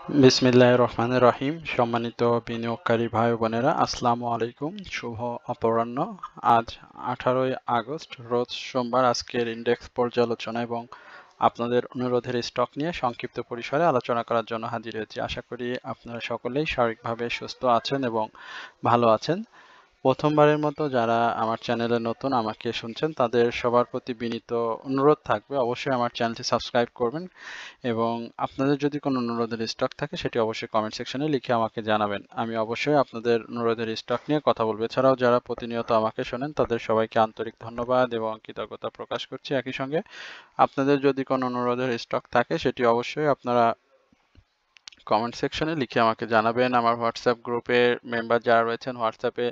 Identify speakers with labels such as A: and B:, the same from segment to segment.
A: বিসমিল্লাহির রহমানির রহিম। সম্মানিত বিনিয়োগকারী ভাই ও বোনেরা, আসসালামু আলাইকুম। শুভ অপরাহ্ন। আজ 18ই আগস্ট, রোজ সোমবার। আজকের ইন্ডেক্স পর্যালোচনা এবং আপনাদের অনুরোধের স্টক নিয়ে সংক্ষিপ্ত পরিসরে আলোচনা করার জন্য হাজির হয়েছি। আশা করি আপনারা সকলেই শারীরিকভাবে সুস্থ আছেন এবং ভালো আছেন। প্রথমবারের মতো যারা আমার চ্যানেলে নতুন আমাকে শুনছেন, তাদের সবার প্রতি বিনীত অনুরোধ থাকবে অবশ্যই আমার চ্যানেলটি সাবস্ক্রাইব করবেন এবং আপনাদের যদি কোনো অনুরোধের স্টক থাকে সেটি অবশ্যই কমেন্ট সেকশনে লিখে আমাকে জানাবেন। আমি অবশ্যই আপনাদের অনুরোধের স্টক নিয়ে কথা বলবো। এছাড়াও যারা প্রতিনিয়ত আমাকে শোনেন তাদের সবাইকে আন্তরিক ধন্যবাদ এবং কৃতজ্ঞতা প্রকাশ করছি। একই সঙ্গে আপনাদের যদি কোনো অনুরোধের স্টক থাকে সেটি অবশ্যই আপনারা কমেন্ট সেকশনে লিখে আমাকে জানাবেন। আমার হোয়াটসঅ্যাপ গ্রুপের মেম্বার যারা রয়েছেন হোয়াটসঅ্যাপে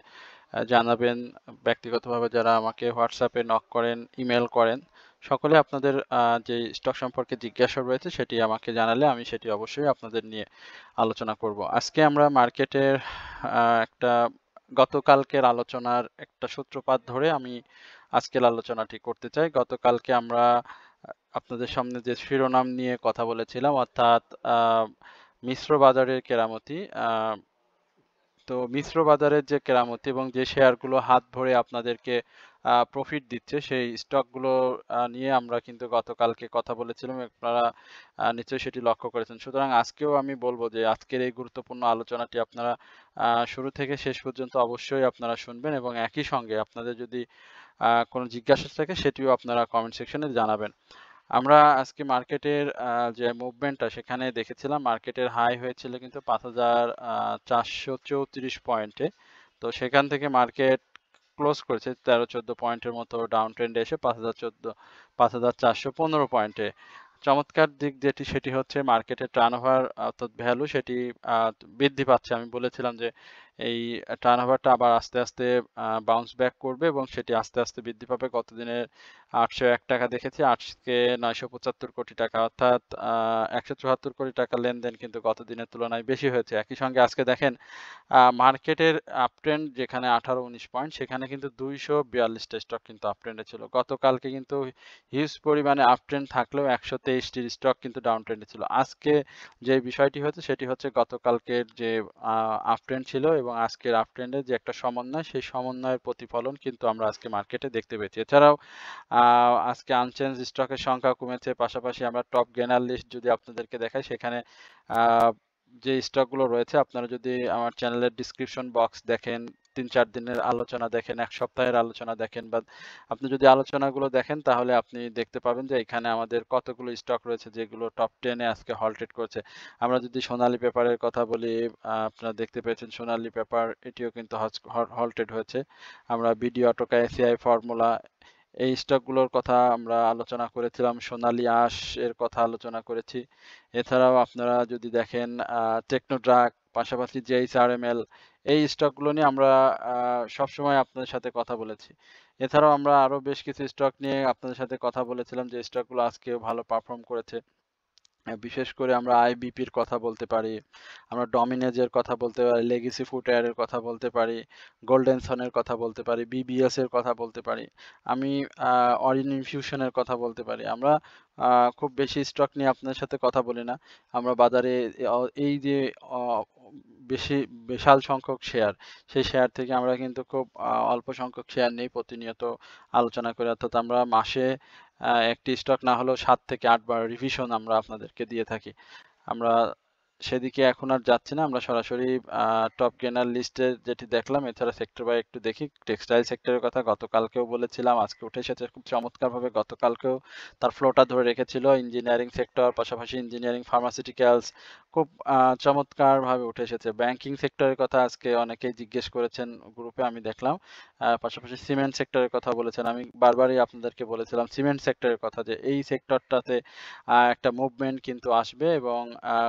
A: জানাবেন। ব্যক্তিগতভাবে যারা আমাকে হোয়াটসঅ্যাপে নক করেন, ইমেল করেন, সকলে আপনাদের যে স্টক সম্পর্কে জিজ্ঞাসা রয়েছে সেটি আমাকে জানালে আমি সেটি অবশ্যই আপনাদের নিয়ে আলোচনা করব। আজকে আমরা মার্কেটের একটা গতকালকের আলোচনার একটা সূত্রপাত ধরে আমি আজকের আলোচনাটি করতে চাই। গতকালকে আমরা আপনাদের সামনে যে শিরোনাম নিয়ে কথা বলেছিলাম, অর্থাৎ মিশ্র বাজারের কেরামতি। তো মিশ্র বাজারের যে কেরামতি এবং যে শেয়ারগুলো হাত ভরে আপনাদেরকে প্রফিট দিচ্ছে সেই স্টকগুলো নিয়ে আমরা কিন্তু গতকালকে কথা বলেছিলাম। আপনারা নিশ্চয়ই সেটি লক্ষ্য করেছেন। সুতরাং আজকেও আমি বলবো যে আজকের এই গুরুত্বপূর্ণ আলোচনাটি আপনারা শুরু থেকে শেষ পর্যন্ত অবশ্যই আপনারা শুনবেন এবং একই সঙ্গে আপনাদের যদি কোনো জিজ্ঞাসা থাকে সেটিও আপনারা কমেন্ট সেকশনে জানাবেন। আমরা আজকে মার্কেটের যে মুভমেন্টটা সেখানে দেখেছিলাম, মার্কেটের হাই হয়েছিল কিন্তু 5,434 পয়েন্টে। তো সেখান থেকে মার্কেট ক্লোজ করেছে 13-14 পয়েন্টের মতো ডাউন ট্রেন্ডে এসে 5,415 পয়েন্টে। চমৎকার দিক যেটি সেটি হচ্ছে মার্কেটের টার্নওভার অর্থাৎ ভ্যালু সেটি বৃদ্ধি পাচ্ছে। আমি বলেছিলাম যে এই টার্নওভারটা আবার আস্তে আস্তে বাউন্স ব্যাক করবে এবং সেটি আস্তে আস্তে বৃদ্ধি পাবে। গতদিনের 801 টাকা দেখেছি, আজকে 975 কোটি টাকা, অর্থাৎ 174 কোটি টাকা লেনদেন কিন্তু গত দিনের তুলনায় বেশি হয়েছে। একই সঙ্গে আজকে দেখেন মার্কেটের আপট্রেন্ড যেখানে 18-19 পয়েন্ট, সেখানে কিন্তু 242টা স্টক কিন্তু আপট্রেন্ডে ছিল। গতকালকে কিন্তু হিউজ পরিমাণে আপট্রেন্ড থাকলেও 123টির স্টক কিন্তু ডাউন ট্রেন্ডে ছিল। আজকে যে বিষয়টি হচ্ছে সেটি হচ্ছে গতকালকের যে আপট্রেন্ড ছিল এবং আজকের আপট্রেন্ডের যে একটা সমন্বয়, সেই সমন্বয়ের প্রতিফলন কিন্তু আমরা আজকে মার্কেটে দেখতে পেয়েছি। এছাড়াও আজকে আনচেঞ্জ স্টকের সংখ্যা কমেছে। পাশাপাশি আমরা টপ গেইনার লিস্ট যদি আপনাদেরকে দেখাই, সেখানে যে স্টকগুলো রয়েছে, আপনারা যদি আমার চ্যানেলের ডিসক্রিপশন বক্স দেখেন, 3-4 দিনের আলোচনা দেখেন, 1 সপ্তাহের আলোচনা দেখেন, বা আপনি যদি আলোচনাগুলো দেখেন তাহলে আপনি দেখতে পাবেন যে এখানে আমাদের কতগুলো স্টক রয়েছে যেগুলো টপ 10-এ আজকে হল্টেড করেছে। আমরা যদি সোনালী পেপারের কথা বলি, আপনারা দেখতে পেয়েছেন সোনালী পেপার এটিও কিন্তু হল্টেড হয়েছে। আমরা বিডি অটোকা, এসিআই ফর্মুলা এই স্টকগুলোর কথা আমরা আলোচনা করেছিলাম। সোনালী আঁশ এর কথা আলোচনা করেছি। এছাড়াও আপনারা যদি দেখেন টেকনোড্রাগ, পাশাপাশি জেএইচআরএমএল, এই স্টকগুলো নিয়ে আমরা সবসময় আপনাদের সাথে কথা বলেছি। এছাড়াও আমরা আরো বেশ কিছু স্টক নিয়ে আপনাদের সাথে কথা বলেছিলাম যে স্টকগুলো আজকেও ভালো পারফর্ম করেছে। বিশেষ করে আমরা আইবিপির কথা বলতে পারি, আমরা ডমিনেজের কথা বলতে পারি, লেগেসি ফুটওয়্যারের কথা বলতে পারি, গোল্ডেনসনের কথা বলতে পারি, বিবিএস এর কথা বলতে পারি, আমি অরিন ইনফিউশনের কথা বলতে পারি। আমরা খুব বেশি স্টক নিয়ে আপনাদের সাথে কথা বলি না। আমরা বাজারে এই যে বেশি বিশাল সংখ্যক শেয়ার, সেই শেয়ার থেকে আমরা কিন্তু খুব অল্প সংখ্যক শেয়ার নেই, প্রতিনিয়ত আলোচনা করি। অর্থাৎ আমরা মাসে একটি স্টক না হলেও 7 থেকে 8 বার রিভিশন আমরা আপনাদেরকে দিয়ে থাকি। আমরা সেদিকে এখন আর যাচ্ছি না। আমরা সরাসরি টপ গেইনার লিস্টে যেটি দেখলাম, এছাড়া সেক্টর বাই একটু দেখি। টেক্সটাইল সেক্টরের কথা গতকালকেও বলেছিলাম, আজকে উঠে এসেছে খুব চমৎকারভাবে। গতকালকেও তার ফ্লোটা ধরে রেখেছিল। ইঞ্জিনিয়ারিং সেক্টর, পাশাপাশি ইঞ্জিনিয়ারিং, ফার্মাসিউটিক্যালস খুব চমৎকারভাবে উঠে এসেছে। ব্যাংকিং সেক্টরের কথা আজকে অনেকেই জিজ্ঞেস করেছেন গ্রুপে, আমি দেখলাম। পাশাপাশি সিমেন্ট সেক্টরের কথা বলেছেন। আমি বারবারই আপনাদেরকে বলেছিলাম সিমেন্ট সেক্টরের কথা, যে এই সেক্টরটাতে একটা মুভমেন্ট কিন্তু আসবে এবং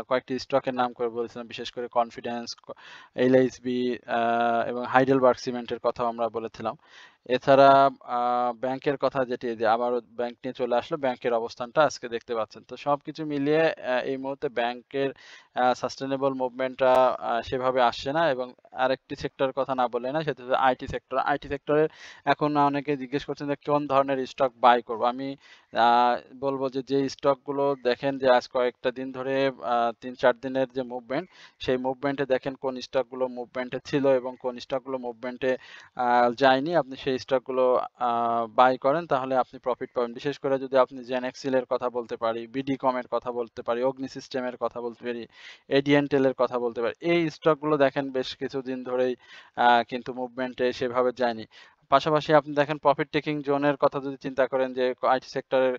A: কয়েকটি স্টকের নাম করে বলেছিলাম, বিশেষ করে কনফিডেন্স, এলএইচবি এবং হাইডেলবার্গ সিমেন্টের কথাও আমরা বলেছিলাম। এছাড়া ব্যাংকের কথা যেটি যে আবারও ব্যাংক নিয়ে চলে আসলো, ব্যাংকের অবস্থানটা আজকে দেখতে পাচ্ছেন। তো সবকিছু মিলিয়ে এই মুহূর্তে ব্যাংকের সাস্টেইনেবল মুভমেন্টটা সেভাবে আসছে না এবং আরেকটি সেক্টরের কথা না বললেই না, সেটা হচ্ছে আইটি সেক্টর। আইটি সেক্টরে এখন অনেকে জিজ্ঞেস করছেন যে কোন ধরনের স্টক বাই করব। আমি আ বলব যে, যে স্টকগুলো দেখেন যে আজ কয়েকটা দিন ধরে ৩-৪ দিনের যে মুভমেন্ট, সেই মুভমেন্টে দেখেন কোন স্টকগুলো মুভমেন্টে ছিল এবং কোন স্টকগুলো মুভমেন্টে আ যায়নি, আপনি সেই স্টকগুলো আ বাই করেন তাহলে আপনি প্রফিট পাবেন। বিশেষ করে যদি আপনি জেনএক্সিল এর কথা বলতে পারি, বিডিকম এর কথা বলতে পারি, অগ্নি সিস্টেমের কথা বলতে পারি, এডিএনটেল এর কথা বলতে পারি। এই স্টকগুলো দেখেন বেশ কিছুদিন ধরেই কিন্তু মুভমেন্টে সেভাবে যায়নি। পাশাপাশি আপনি দেখেন প্রফিট টেকিং জোনের কথা যদি চিন্তা করেন যে আইটি সেক্টরের,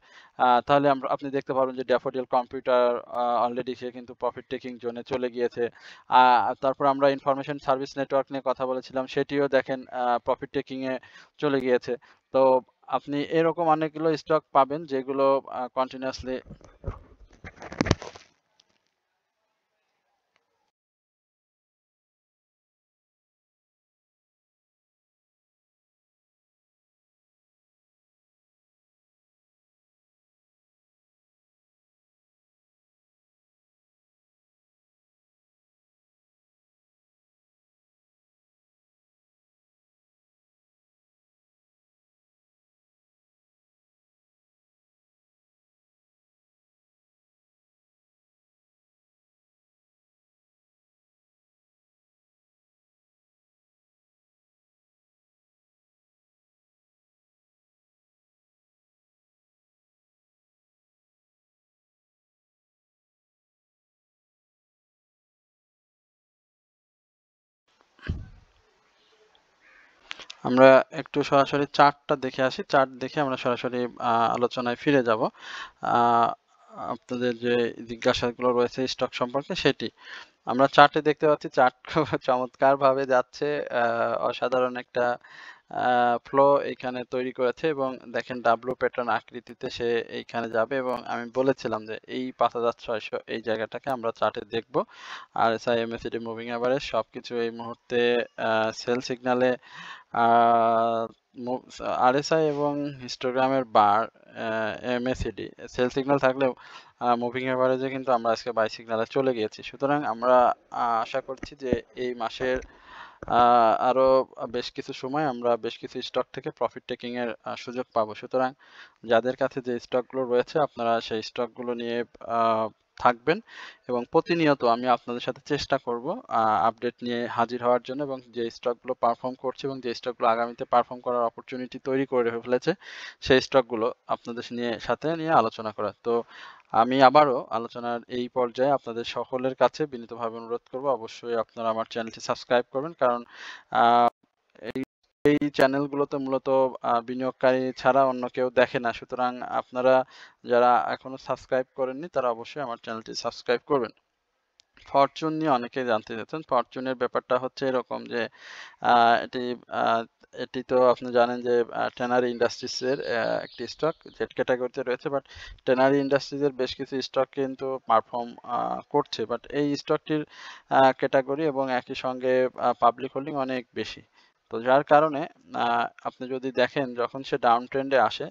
A: তাহলে আপনি দেখতে পারবেন যে ড্যাফোডিল কম্পিউটার অলরেডি সে কিন্তু প্রফিট টেকিং জোনে চলে গিয়েছে। আ তারপর আমরা ইনফরমেশন সার্ভিস নেটওয়ার্ক নিয়ে কথা বলেছিলাম। সেটিও দেখেন প্রফিট টেকিং এ চলে গিয়েছে। তো আপনি এরকম অনেকগুলো স্টক পাবেন যেগুলো কন্টিনিউয়াসলি। আমরা একটু সরাসরি চার্টটা দেখে আসি। চার্ট দেখে আমরা সরাসরি আলোচনায় ফিরে যাব। আ আপনাদের যে জিজ্ঞাসাগুলো রয়েছে স্টক সম্পর্কে সেটি। আমরা চার্টে দেখতে পাচ্ছি চার্ট খুব চমৎকারভাবে যাচ্ছে। আ অসাধারণ একটা ফ্লো এইখানে তৈরি করেছে এবং দেখেন ডাব্লু প্যাটার্ন আকৃতিতে সে এইখানে যাবে এবং আমি বলেছিলাম যে এই ৫৬০০ এই জায়গাটাকে আমরা চার্টে দেখব। RSI, MACD, মুভিং এভারেজ সবকিছু এই মুহূর্তে সেল সিগন্যালে আ মু RSI এবং হিস্টোগ্রামের বার, MACD সেল সিগন্যাল থাকলেও মুভিং এভারেজে কিন্তু আমরা আজকে বাই সিগন্যালে চলে গিয়েছি। সুতরাং আমরা আশা করছি যে এই মাসের আ আরো বেশ কিছু সময় আমরা বেশ কিছু স্টক থেকে প্রফিট টেকিং এর সুযোগ পাবো। সুতরাং যাদের কাছে যে স্টকগুলো রয়েছে আপনারা সেই স্টকগুলো নিয়ে আ থাকবেন এবং প্রতিনিয়ত আমি আপনাদের সাথে চেষ্টা করব আপডেট নিয়ে হাজির হওয়ার জন্য এবং যে স্টকগুলো পারফর্ম করছে এবং যে স্টকগুলো আগামীতে পারফর্ম করার অপরচুনিটি তৈরি করে ফেলেছে সেই স্টকগুলো আপনাদের সাথে নিয়ে আলোচনা করার। তো আমি আবারও আলোচনার এই পর্যায়ে আপনাদের সকলের কাছে বিনীতভাবে অনুরোধ করব অবশ্যই আপনারা আমার চ্যানেলটি সাবস্ক্রাইব করবেন, কারণ আহ, এই এই চ্যানেলগুলোতে মূলত বিনিয়োগকারী ছাড়া অন্য কেউ দেখে না। সুতরাং আপনারা যারা এখনো সাবস্ক্রাইব করেননি তারা অবশ্যই আমার চ্যানেলটি সাবস্ক্রাইব করবেন। ফরচুন নিয়ে অনেকেই জানতে চাচ্ছেন। ফরচুনের ব্যাপারটা হচ্ছে এরকম যে এটি এটি তো আপনি জানেন যে ট্যানারি ইন্ডাস্ট্রিজ এর একটি স্টক জেড ক্যাটাগরিতে রয়েছে, বাট ট্যানারি ইন্ডাস্ট্রিজ এর বেশ কিছু স্টক কিন্তু পারফর্ম করছে, বাট এই স্টকটির ক্যাটাগরি এবং একই সঙ্গে পাবলিক হোল্ডিং অনেক বেশি। তো যার কারণে আপনি যদি দেখেন যখন সে ডাউন ট্রেন্ডে আসে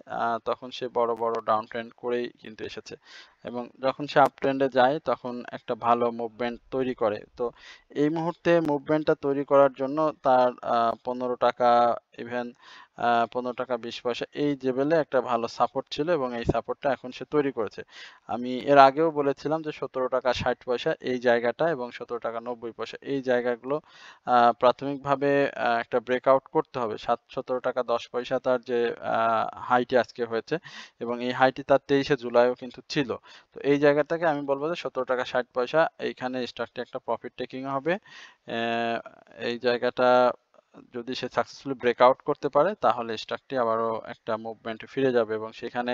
A: তখন সে বড় বড় ডাউন ট্রেন্ড করেই কিন্তু এসেছে এবং যখন সে আপ ট্রেন্ডে যায় তখন একটা ভালো মুভমেন্ট তৈরি করে। তো এই মুহূর্তে মুভমেন্টটা তৈরি করার জন্য তার ১৫ টাকা, ইভেন ১৫ টাকা ২০ পয়সা এই লেভেলে একটা ভালো সাপোর্ট ছিল এবং এই সাপোর্টটা এখন সে তৈরি করেছে। আমি এর আগেও বলেছিলাম যে ১৭ টাকা ৬০ পয়সা এই জায়গাটা এবং ১৭ টাকা ৯০ পয়সা এই জায়গাগুলো প্রাথমিকভাবে একটা ব্রেকআউট করতে হবে। ১৭ টাকা ১০ পয়সা তার যে হাইটি আজকে হয়েছে এবং এই হাইটি তার ২৩শে জুলাইও কিন্তু ছিল। তো এই জায়গা থেকে আমি বলব যে ১৭ টাকা ৬০ পয়সা এইখানে স্টকটি একটা প্রফিট টেকিং হবে। এই জায়গাটা যদি সে সাকসেসফুলি ব্রেকআউট করতে পারে তাহলে স্টকটি আবারও একটা মুভমেন্টে ফিরে যাবে এবং সেখানে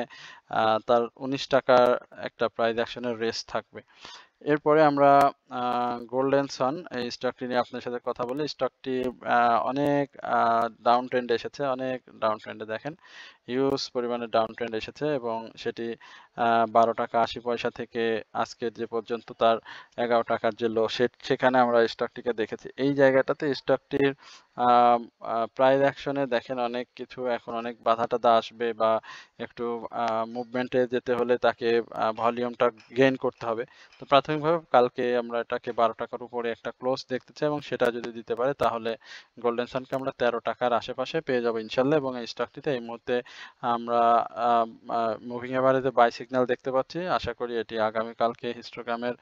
A: তার ১৯ টাকার একটা প্রাইস অ্যাকশনের রেস থাকবে। এরপরে আমরা গোল্ডেন সান এই স্টকটি নিয়ে আপনার সাথে কথা বলি। স্টকটি অনেক ডাউন ট্রেন্ডে এসেছে, অনেক ডাউন ট্রেন্ডে দেখেন হিউজ পরিমাণে ডাউন ট্রেন্ড এসেছে এবং সেটি 12 টাকা 80 পয়সা থেকে আজকের যে পর্যন্ত তার 11 টাকার যে লো সেখানে আমরা স্টকটিকে দেখেছি। এই জায়গাটাতে স্টকটির প্রাইস অ্যাকশনে দেখেন অনেক কিছু এখন অনেক বাধা টাধা আসবে বা একটু মুভমেন্টে যেতে হলে তাকে ভলিউমটা গেইন করতে হবে। তো প্রাথমিকভাবে কালকে আমরা এটাকে 12 টাকার উপরে একটা ক্লোজ দেখতে চাই এবং সেটা যদি দিতে পারে তাহলে গোল্ডেন সানকে আমরা 13 টাকার আশেপাশে পেয়ে যাবো ইনশাল্লাহ। এবং এই স্টকটিতে এই মুহূর্তে আমরা মুভিং এভারেজে বাই সিগন্যাল দেখতে পাচ্ছি। আশা করি এটি আগামীকালকে হিস্টোগ্রামের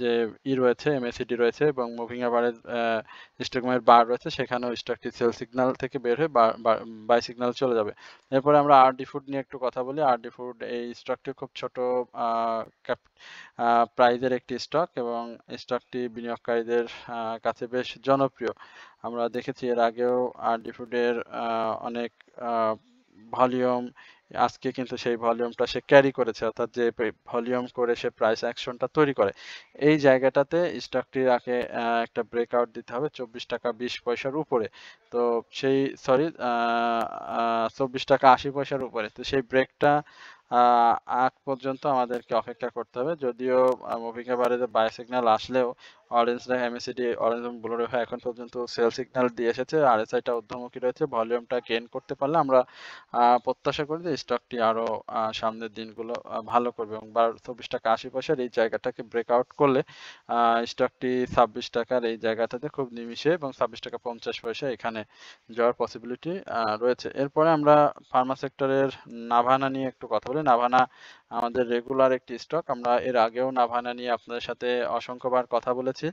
A: যে রয়েছে এমএসিডি রয়েছে এবং মুভিং এভারেজ হিস্টোগ্রামের বার রয়েছে, সেখানেও স্টকটি সেল সিগন্যাল থেকে বের হয়ে বাই সিগন্যাল চলে যাবে। এরপরে আমরা আরডি ফুড নিয়ে একটু কথা বলি। আরডি ফুড এই স্টকটি খুব ছোট প্রাইজের একটি স্টক এবং স্টকটি বিনিয়োগকারীদের কাছে বেশ জনপ্রিয়। আমরা দেখেছি এর আগেও আরডি ফুডের অনেক ভলিউম, আজকে কিন্তু সেই ভলিউমটা সে ক্যারি করেছে, অর্থাৎ যে ভলিউম করে সে প্রাইস অ্যাকশনটা তৈরি করে। এই জায়গাটাতে স্টকটির আগে একটা ব্রেকআউট দিতে হবে 24 টাকা 20 পয়সার উপরে। তো সেই সরি 24 টাকা 80 পয়সার উপরে। তো সেই ব্রেকটা আগ পর্যন্ত আমাদেরকে অপেক্ষা করতে হবে। যদিও মুভিং এভারেজে বাই সিগন্যাল আসলেও অরেঞ্জ এমএসিডি অরেঞ্জ এবং ব্লু রেখা এখন পর্যন্ত সেল সিগন্যাল দিয়ে এসেছে, আরএসআইটা ঊর্ধ্বমুখী রয়েছে। ভলিউমটা গেইন করতে পারলে আমরা প্রত্যাশা করি যে স্টকটি আরো সামনের দিনগুলো ভালো করবে এবং 24 টাকা 80 পয়সার এই জায়গাটাকে ব্রেকআউট করলে স্টকটি 26 টাকার এই জায়গাটাতে খুব নিমিষে এবং 26 টাকা 50 পয়সা এখানে যাওয়ার পসিবিলিটি রয়েছে। এরপরে আমরা ফার্মা সেক্টরের নাভানা নিয়ে একটু কথা বলি। নাভানা আমাদের রেগুলার একটি স্টক। আমরা এর আগেও নাভানা নিয়ে আপনাদের সাথে অসংখ্যবার কথা বলেছি।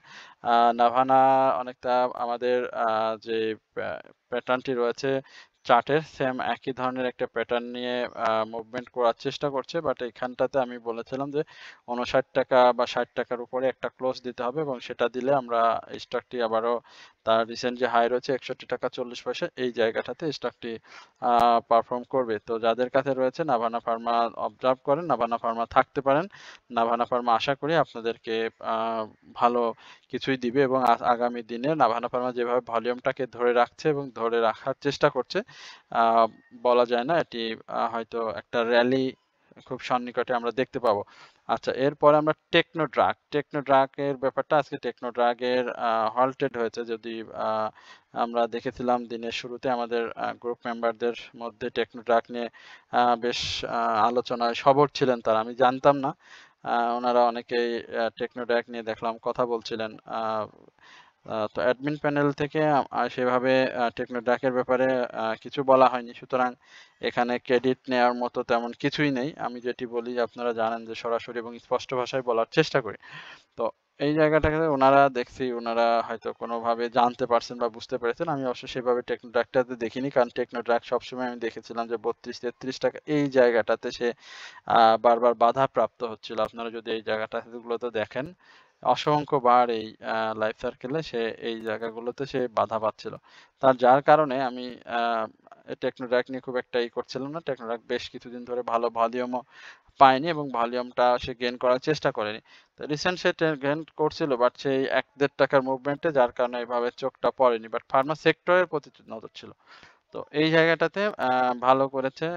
A: নাভানা অনেকটা আমাদের যে প্যাটার্নটি রয়েছে চার্টের সেম একই ধরনের একটা প্যাটার্ন নিয়ে মুভমেন্ট করার চেষ্টা করছে, বাট এখানটাতে আমি বলেছিলাম যে 59 টাকা বা 60 টাকার উপরে একটা ক্লোজ দিতে হবে এবং সেটা দিলে আমরা স্টকটি আবারও তার রিসেন্ট যে হাই রয়েছে 61 টাকা 40 পয়সা এই জায়গাটাতে স্টকটি পারফর্ম করবে। তো যাদের কাছে রয়েছে নাভানা ফার্মা অবজার্ভ করেন, নাভানা ফার্মা থাকতে পারেন। নাভানা ফার্মা আশা করি আপনাদেরকে ভালো কিছুই দিবে এবং আগামী দিনে নাভানা ফার্মা যেভাবে ভলিউমটাকে ধরে রাখছে এবং ধরে রাখার চেষ্টা করছে, বলা যায় না এটি হয়তো একটা র্যালি খুব সন্নিকটে আমরা দেখতে পাবো। আচ্ছা, এরপর আমরা টেকনোড্রাগ এর ব্যাপারটা, আজকে টেকনোড্রাগ এর হল্টেড হয়েছে। যদি আমরা দেখেছিলাম দিনের শুরুতে আমাদের গ্রুপ মেম্বারদের মধ্যে টেকনোড্রাগ নিয়ে বেশ আলোচনায় সবর ছিলেন তারা, আমি জানতাম না। ওনারা অনেকেই টেকনোড্রাগ নিয়ে দেখলাম কথা বলছিলেন। তো অ্যাডমিন প্যানেল থেকে সেভাবে টেকনোড্রাগের ব্যাপারে কিছু বলা হয়নি, সুতরাং এখানে ক্রেডিট নেওয়ার মতো তেমন কিছুই নেই। আমি যেটি বলি আপনারা জানেন যে সরাসরি এবং স্পষ্ট ভাষায় বলার চেষ্টা করি। তো এই জায়গাটাকে ওনারা দেখছি ওনারা হয়তো কোনোভাবে জানতে পারছেন বা বুঝতে পেরেছেন। আমি অবশ্য সেভাবে টেকনোড্রাগটাতে দেখিনি, কারণ টেকনোড্রাগ সবসময় আমি দেখেছিলাম যে 32-33 টাকা এই জায়গাটাতে সে বারবার বাধা প্রাপ্ত হচ্ছিল। আপনারা যদি এই জায়গাটাগুলোতে দেখেন অসংখ্যবার এই লাইফ সার্কেলে সে এই জায়গাগুলোতে সে বাধা পাচ্ছিল। যার কারণে আমি টেকনোড্রাগ নিয়ে খুব একটা করছিলাম না। টেকনোড্রাগ বেশ কিছুদিন ধরে ভালো ভলিউমও পায়নি এবং ভলিউমটা সে গেইন করার চেষ্টা করেনি। তো রিসেন্ট সে গেইন করছিল, বাট সেই 1-1.5 টাকার মুভমেন্টে যার কারণে এভাবে চোখটা পড়েনি, বাট ফার্মা সেক্টরের প্রতি নজর ছিল। তো এই জায়গাটাতে ভালো করেছে।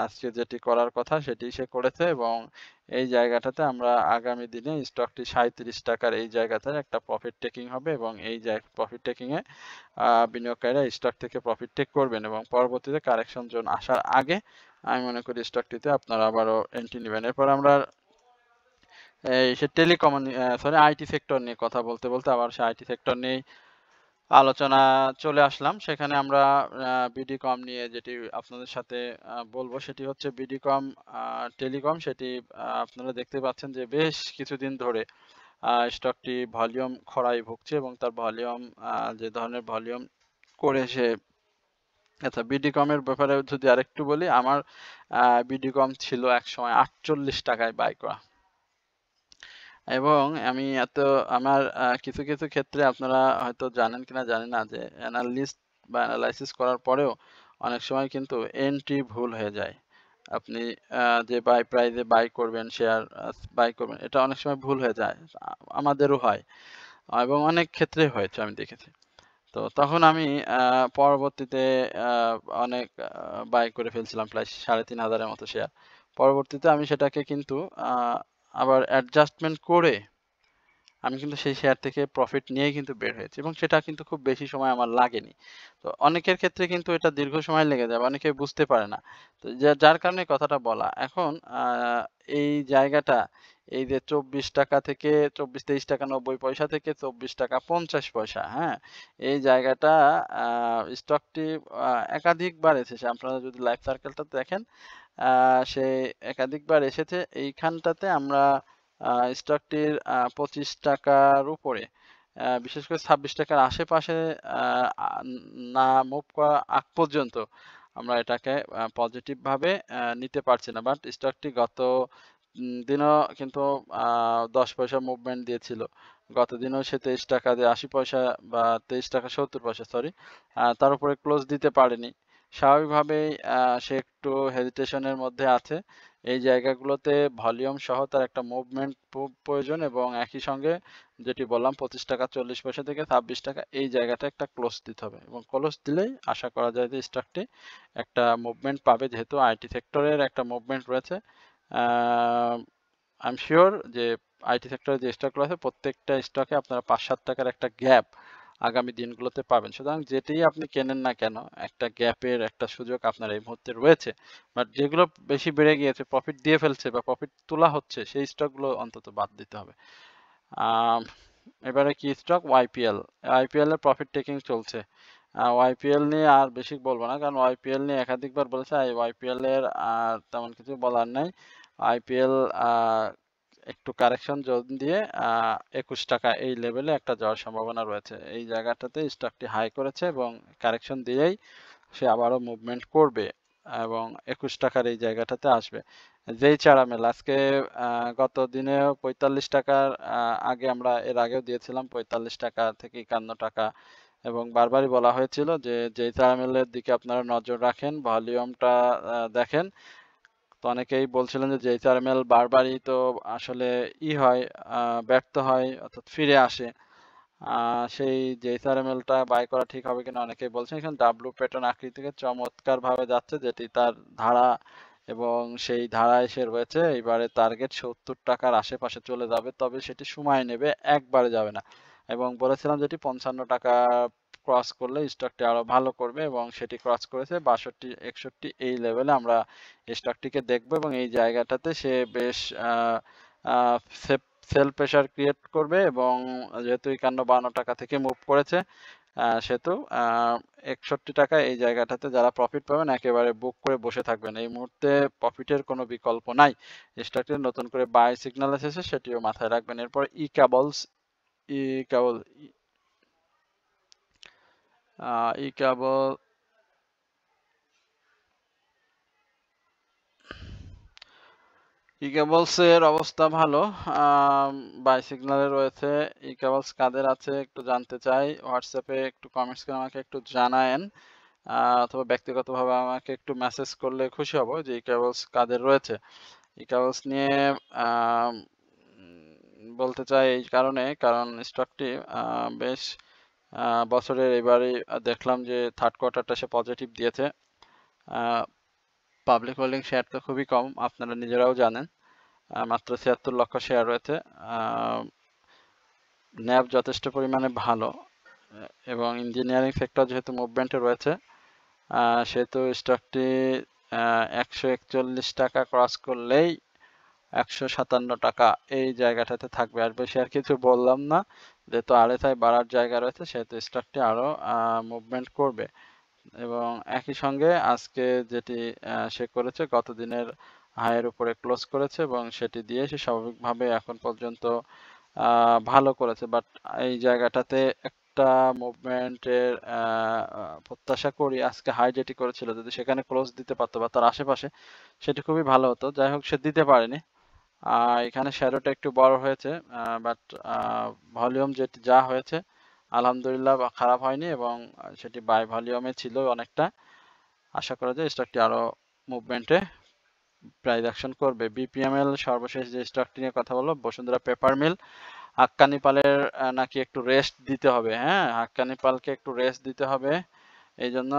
A: আজকে যেটি করার কথা সেটি সে করেছে এবং এই জায়গাটাতে আমরা আগামী দিনে স্টকটি 37 টাকার এই জায়গাতে একটা প্রফিট টেকিং হবে এবং এই প্রফিট টেকিং এ বিনিয়োগকারীরা স্টক থেকে প্রফিট টেক করবেন এবং পরবর্তীতে কারেকশন জোন আসার আগে আমি মনে করি স্টকটিতে আপনারা আবারও এন্ট্রি নেবেন। এরপর আমরা এই সে টেলিকম সরি আইটি সেক্টর নিয়ে কথা বলতে বলতে আবার সে আইটি সেক্টর নিয়ে আলোচনা চলে আসলাম। সেখানে আমরা বিডিকম নিয়ে যেটি আপনাদের সাথে বলবো সেটি হচ্ছে বিডিকম টেলিকম। সেটি আপনারা দেখতে পাচ্ছেন যে বেশ কিছুদিন ধরে স্টকটি ভলিউম খরায় ভুগছে এবং তার ভলিউম যে ধরনের ভলিউম করে সে, আচ্ছা বিডিকমের ব্যাপারে যদি আরেকটু বলি, আমার বিডিকম ছিল একসময় 48 টাকায় বাই করা এবং আমি আমার কিছু কিছু ক্ষেত্রে আপনারা হয়তো জানেন কিনা জানি না যে অ্যানালিস্ট বা অ্যানালাইসিস করার পরেও অনেক সময় কিন্তু এন্ট্রি ভুল হয়ে যায়। আপনি যে বাই প্রাইসে বাই করবেন শেয়ার বাই করবেন, এটা অনেক সময় ভুল হয়ে যায়। আমাদেরও হয় এবং অনেক ক্ষেত্রে হয়েছে আমি দেখেছি। তো তখন আমি পরবর্তীতে আ অনেক বাই করে ফেলছিলাম প্রায় ৩,৫০০ এর মতো শেয়ার। পরবর্তীতে আমি সেটাকে কিন্তু আ আবার অ্যাডজাস্টমেন্ট করে আমি কিন্তু সেই শেয়ার থেকে প্রফিট নিয়েই কিন্তু বের হয়েছি এবং সেটা কিন্তু খুব বেশি সময় আমার লাগেনি। তো অনেকের ক্ষেত্রে কিন্তু এটা দীর্ঘ সময় লেগে যায়। অনেকে বুঝতে পারে না। তো যার কারণে কথাটা বলা। এখন এই জায়গাটা এই যে ৳২৪ থেকে ৳২৪-৳২৩.৯০ থেকে ৳২৪.৫০, হ্যাঁ? এই জায়গাটা আ স্টকটি আ একাধিকবার এসেছে। আপনারা যদি লাইফ সার্কেলটা দেখেন, আ সে একাধিকবার এসেছে। এইখানটাতে আমরা আ স্টকটির ৳২৫ র উপরে বিশেষ করে ৳২৬ র আশেপাশে আ আ না মুভ করা আগ পর্যন্ত আমরা এটাকে পজিটিভ ভাবে নিতে পারছি না। বাট স্টকটি গত দিনও কিন্তু আ ১০ পয়সা মুভমেন্ট দিয়েছিল। গত দিনেও সে ৳২৩ দিয়ে ৮০ পয়সা বা ৳২৩.৭০ সরি, তার উপরে ক্লোজ দিতে পারেনি। স্বাভাবিকভাবেই সে একটু হেজিটেশন এর মধ্যে আছে। এই জায়গাগুলোতে ভলিউম সহ তার একটা মুভমেন্ট খুব প্রয়োজন এবং একই সঙ্গে যেটি বললাম ৳২৫.৪০ থেকে ৳২৬, এই জায়গাটা একটা ক্লোজ দিতে হবে এবং ক্লোজ দিলেই আশা করা যায় যে স্টকটি একটা মুভমেন্ট পাবে, যেহেতু আইটি সেক্টরের একটা মুভমেন্ট রয়েছে। আ আই এম সিউর যে আইটি সেক্টরে যে স্টকগুলো আছে প্রত্যেকটা স্টকে আপনারা ৳৫-৭ র একটা গ্যাপ আগামী দিনগুলোতে পাবেন। সুতরাং যেটিই আপনি কেনেন না কেন, একটা গ্যাপের একটা সুযোগ আপনার এই মুহূর্তে রয়েছে। বাট যেগুলো বেশি বেড়ে গিয়েছে, প্রফিট দিয়ে ফেলছে বা প্রফিট তোলা হচ্ছে, সেই স্টকগুলো অন্তত বাদ দিতে হবে। আম এবারে কি স্টক? ওয়াইপিএল। আইপিএল এর প্রফিট টেকিং চলছে। ওয়াইপিএল নিয়ে আর বেশি বলব না। কারণ ওয়াইপিএল নিয়ে একাধিকবার বলেছে। ওয়াইপিএল এর তেমন কিছু বলার নাই। আইপিএল আ একটু কারেকশন জোন দিয়ে ৳২১ এই লেভেলে একটা যাওয়ার সম্ভাবনা রয়েছে। এই জায়গাটাতে স্টকটি হাই করেছে এবং কারেকশন দিলেই সে আবারও মুভমেন্ট করবে এবং ৳২১ র এই জায়গাটাতে আসবে। যেই চারামেল আজকে আ গত দিনেও ৳৪৫ র আগে আমরা এর আগেও দিয়েছিলাম ৳৪৫ থেকে ৳৫১ এবং বারবারই বলা হয়েছিল যে, যেই চারামেলের দিকে আপনারা নজর রাখেন, ভলিউমটা দেখেন। তো অনেকেই বলছিলেন যে জেইচারমেল বারবারই তো আসলে হয়, আ ব্যর্থ হয় অর্থাৎ ফিরে আসে। আ সেই জেইচারমেলটা বাই করা ঠিক হবে কিনা অনেকেই বলছেন। এখানে ডাব্লু প্যাটার্ন আকৃতিতে চমৎকারভাবে যাচ্ছে, যেটি তার ধারা এবং সেই ধারায় সে রয়েছে। এইবারে টার্গেট ৳৭০ র আশেপাশে চলে যাবে। তবে সেটি সময় নেবে, একবারে যাবে না। এবং বলেছিলাম যেটি ৳৫৫ ক্রস করলে স্টকটি আরো ভালো করবে এবং সেটি ক্রস করেছে। ৬২, ৬১ এই লেভেলে আমরা স্টকটিকে দেখব এবং এই জায়গাটাতে সে বেশ আ আ সেপ সেল প্রেশার ক্রিয়েট করবে এবং যেহেতু ৳৫১-৫২ থেকে মুভ করেছে, সেহেতু ৳৬১ এই জায়গাটাতে যারা প্রফিট পাবেন একেবারে বুক করে বসে থাকবেন। এই মুহূর্তে প্রফিটের কোনো বিকল্প নাই। স্টকটির নতুন করে বাই সিগন্যাল এসেছে, সেটিও মাথায় রাখবেন। এরপর ই-কেবলস, ই কেবল ই-কেবল ই-কেবলস এর অবস্থা ভালো। বাই সিগন্যালে রয়েছে। ই-কেবলস কাদের আছে একটু জানতে চাই। WhatsApp এ একটু কমেন্টস করে আমাকে একটু জানায়েন। অথবা ব্যক্তিগতভাবে আমাকে একটু মেসেজ করলে খুশি হব যে ই-কেবলস কাদের রয়েছে। ই-কেবলস নিয়ে আম বলতে চাই এই কারণে, কারণ স্টকটি বেশ আ বছরের এবারেই দেখলাম যে 3rd কোয়ার্টারটা সে পজিটিভ দিয়েছে। আ পাবলিক হোল্ডিং শেয়ার তো খুবই কম। আপনারা নিজেরাও জানেন। মাত্র ৭৬ লক্ষ শেয়ার রয়েছে। আ ন্যাভ যথেষ্ট পরিমাণে ভালো এবং ইঞ্জিনিয়ারিং সেক্টর যেহেতু মুভমেন্টে রয়েছে, সেহেতু স্টকটি ৳১৪১ ক্রস করলেই ৳১৫৭ এই জায়গাটাতে থাকবে। আর বেশি আর কিছু বললাম না। যেহেতু RSI বাড়ার জায়গা রয়েছে, সেহেতু স্টকটি আরো মুভমেন্ট করবে এবং একই সঙ্গে আজকে যেটি সে করেছে গত দিনের হাইয়ের উপরে ক্লোজ করেছে এবং সেটি দিয়ে সে স্বাভাবিকভাবে এখন পর্যন্ত ভালো করেছে। বাট এই জায়গাটাতে একটা মুভমেন্টের প্রত্যাশা করি। আজকে হাই যেটি করেছিল যদি সেখানে ক্লোজ দিতে পারত বা তার আশেপাশে, সেটি খুবই ভালো হতো। যাই হোক সে দিতে পারেনি। এখানে শ্যাডোটা একটু বড় হয়েছে। বাট আ ভলিউম যেটি যা হয়েছে আলহামদুলিল্লাহ খারাপ হয়নি এবং সেটি বাই ভলিউমে ছিল অনেকটা। আশা করা যায় স্টকটি আরো মুভমেন্টে প্রাইস অ্যাকশন করবে। বিপিএমএল সর্বশেষ যে স্টকটি নিয়ে কথা বলবো, বসুন্ধরা পেপার মিল। হাক্কানি পালের নাকি একটু রেস্ট দিতে হবে, হ্যাঁ, হাক্কানি পালকে একটু রেস্ট দিতে হবে। এই জন্য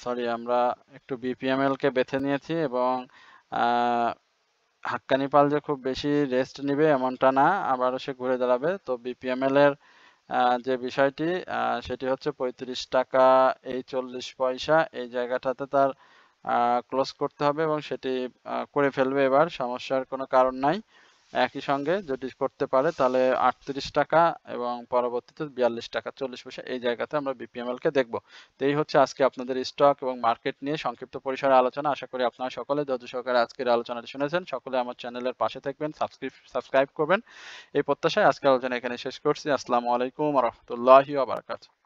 A: সরি, আমরা একটু বিপিএমএল কে বেছে নিয়েছি, এবং হাক্কানি পাল যে খুব বেশি রেস্ট নিবে এমনটা না, আবারও সে ঘুরে দাঁড়াবে। তো বিপিএমএল এর যে বিষয়টি সেটি হচ্ছে 35 টাকা এই 40 পয়সা, এই জায়গাটাতে তার ক্লোজ করতে হবে, এবং সেটি করে ফেলবে এবার, সমস্যার কোনো কারণ নাই। একই সঙ্গে যদি করতে পারে তাহলে 38 টাকা এবং পরবর্তীতে 42 টাকা 40 পয়সা, এই জায়গাতে আমরা বিপিএমএল কে দেখব। তো এই হচ্ছে আজকে আপনাদের স্টক এবং মার্কেট নিয়ে সংক্ষিপ্ত পরিসরে আলোচনা। আশা করি আপনারা সকলে ধৈর্য সহকারে আজকের আলোচনাটি শুনেছেন। সকলে আমার চ্যানেলের পাশে থাকবেন, সাবস্ক্রাইব করবেন, এই প্রত্যাশায় আজকের আলোচনা এখানে শেষ করছি। আসসালামু আলাইকুম ওয়া রাহমাতুল্লাহি ওয়া বারাকাতুহু।